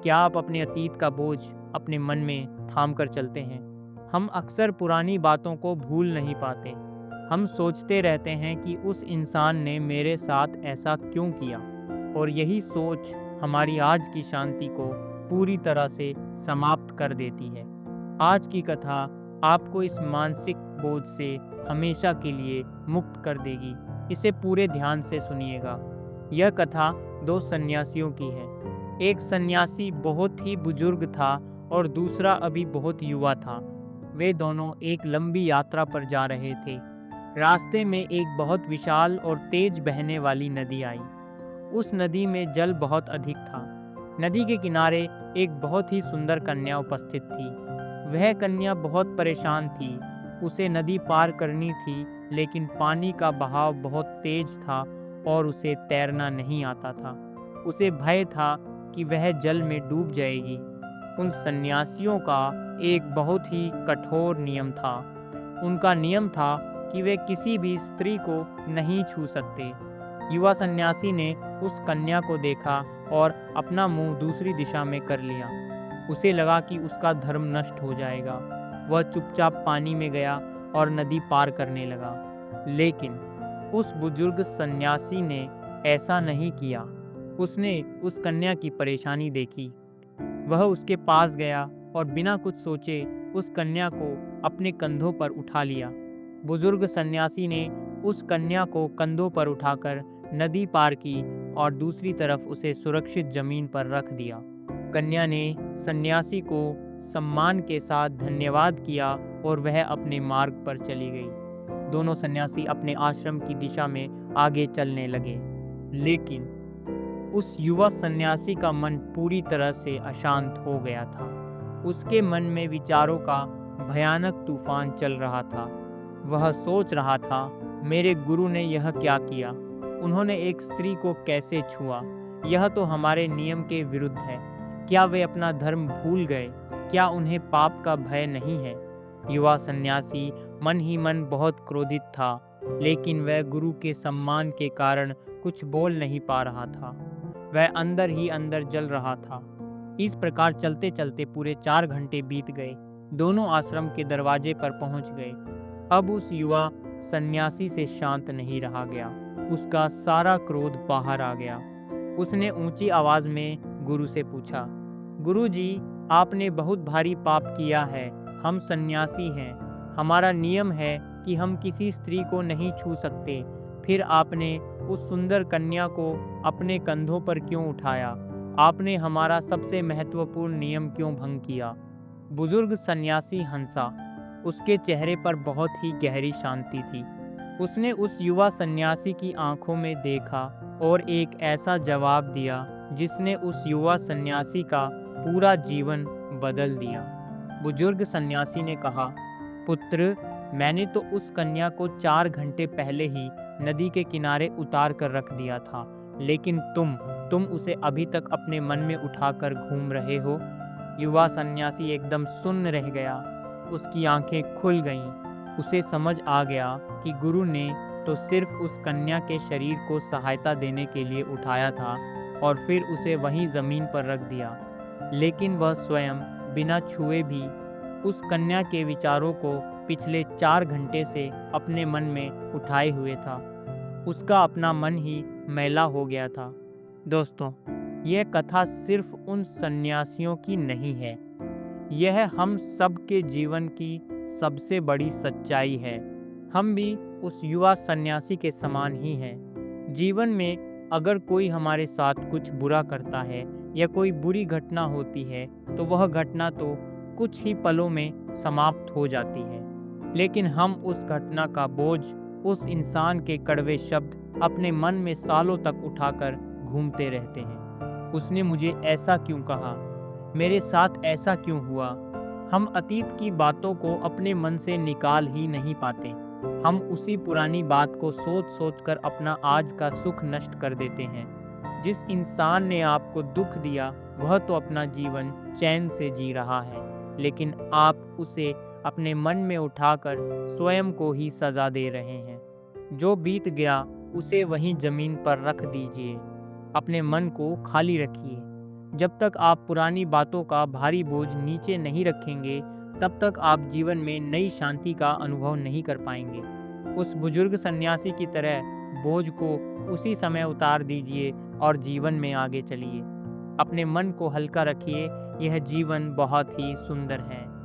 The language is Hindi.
क्या आप अपने अतीत का बोझ अपने मन में थाम कर चलते हैं? हम अक्सर पुरानी बातों को भूल नहीं पाते। हम सोचते रहते हैं कि उस इंसान ने मेरे साथ ऐसा क्यों किया, और यही सोच हमारी आज की शांति को पूरी तरह से समाप्त कर देती है। आज की कथा आपको इस मानसिक बोझ से हमेशा के लिए मुक्त कर देगी। इसे पूरे ध्यान से सुनिएगा। यह कथा दो सन्यासियों की है। एक सन्यासी बहुत ही बुजुर्ग था और दूसरा अभी बहुत युवा था। वे दोनों एक लंबी यात्रा पर जा रहे थे। रास्ते में एक बहुत विशाल और तेज बहने वाली नदी आई। उस नदी में जल बहुत अधिक था। नदी के किनारे एक बहुत ही सुंदर कन्या उपस्थित थी। वह कन्या बहुत परेशान थी। उसे नदी पार करनी थी, लेकिन पानी का बहाव बहुत तेज था और उसे तैरना नहीं आता था। उसे भय था कि वह जल में डूब जाएगी। उन सन्यासियों का एक बहुत ही कठोर नियम था। उनका नियम था कि वे किसी भी स्त्री को नहीं छू सकते। युवा सन्यासी ने उस कन्या को देखा और अपना मुंह दूसरी दिशा में कर लिया। उसे लगा कि उसका धर्म नष्ट हो जाएगा। वह चुपचाप पानी में गया और नदी पार करने लगा। लेकिन उस बुजुर्ग सन्यासी ने ऐसा नहीं किया। उसने उस कन्या की परेशानी देखी। वह उसके पास गया और बिना कुछ सोचे उस कन्या को अपने कंधों पर उठा लिया। बुजुर्ग सन्यासी ने उस कन्या को कंधों पर उठाकर नदी पार की और दूसरी तरफ उसे सुरक्षित जमीन पर रख दिया। कन्या ने सन्यासी को सम्मान के साथ धन्यवाद किया और वह अपने मार्ग पर चली गई। दोनों सन्यासी अपने आश्रम की दिशा में आगे चलने लगे। लेकिन उस युवा सन्यासी का मन पूरी तरह से अशांत हो गया था। उसके मन में विचारों का भयानक तूफान चल रहा था। वह सोच रहा था, मेरे गुरु ने यह क्या किया? उन्होंने एक स्त्री को कैसे छुआ? यह तो हमारे नियम के विरुद्ध है। क्या वे अपना धर्म भूल गए? क्या उन्हें पाप का भय नहीं है? युवा सन्यासी मन ही मन बहुत क्रोधित था, लेकिन वह गुरु के सम्मान के कारण कुछ बोल नहीं पा रहा था। वह अंदर ही अंदर जल रहा था। इस प्रकार चलते चलते पूरे 4 घंटे बीत गए। दोनों आश्रम के दरवाजे पर पहुंच गए। अब उस युवा सन्यासी से शांत नहीं रहा गया। उसका सारा क्रोध बाहर आ गया। उसने ऊंची आवाज में गुरु से पूछा, गुरु जी, आपने बहुत भारी पाप किया है। हम सन्यासी हैं। हमारा नियम है कि हम किसी स्त्री को नहीं छू सकते। फिर आपने उस सुंदर कन्या को अपने कंधों पर क्यों उठाया? आपने हमारा सबसे महत्वपूर्ण नियम क्यों भंग किया? बुजुर्ग सन्यासी हंसा। उसके चेहरे पर बहुत ही गहरी शांति थी। उसने उस युवा सन्यासी की आंखों में देखा और एक ऐसा जवाब दिया जिसने उस युवा सन्यासी का पूरा जीवन बदल दिया। बुजुर्ग सन्यासी ने कहा, पुत्र, मैंने तो उस कन्या को 4 घंटे पहले ही नदी के किनारे उतार कर रख दिया था, लेकिन तुम उसे अभी तक अपने मन में उठाकर घूम रहे हो। युवा सन्यासी एकदम सुन्न रह गया। उसकी आंखें खुल गईं। उसे समझ आ गया कि गुरु ने तो सिर्फ उस कन्या के शरीर को सहायता देने के लिए उठाया था और फिर उसे वहीं जमीन पर रख दिया, लेकिन वह स्वयं बिना छुए भी उस कन्या के विचारों को पिछले 4 घंटे से अपने मन में उठाए हुए था। उसका अपना मन ही मैला हो गया था। दोस्तों, यह कथा सिर्फ उन सन्यासियों की नहीं है। यह हम सब के जीवन की सबसे बड़ी सच्चाई है। हम भी उस युवा सन्यासी के समान ही हैं। जीवन में अगर कोई हमारे साथ कुछ बुरा करता है या कोई बुरी घटना होती है, तो वह घटना तो कुछ ही पलों में समाप्त हो जाती है, लेकिन हम उस घटना का बोझ, उस इंसान के कड़वे शब्द अपने मन में सालों तक उठाकर घूमते रहते हैं। उसने मुझे ऐसा क्यों कहा? मेरे साथ ऐसा क्यों हुआ? हम अतीत की बातों को अपने मन से निकाल ही नहीं पाते। हम उसी पुरानी बात को सोच सोच कर अपना आज का सुख नष्ट कर देते हैं। जिस इंसान ने आपको दुख दिया, वह तो अपना जीवन चैन से जी रहा है, लेकिन आप उसे अपने मन में उठाकर स्वयं को ही सजा दे रहे हैं। जो बीत गया उसे वहीं जमीन पर रख दीजिए। अपने मन को खाली रखिए। जब तक आप पुरानी बातों का भारी बोझ नीचे नहीं रखेंगे, तब तक आप जीवन में नई शांति का अनुभव नहीं कर पाएंगे। उस बुजुर्ग सन्यासी की तरह बोझ को उसी समय उतार दीजिए और जीवन में आगे चलिए। अपने मन को हल्का रखिए, यह जीवन बहुत ही सुंदर है।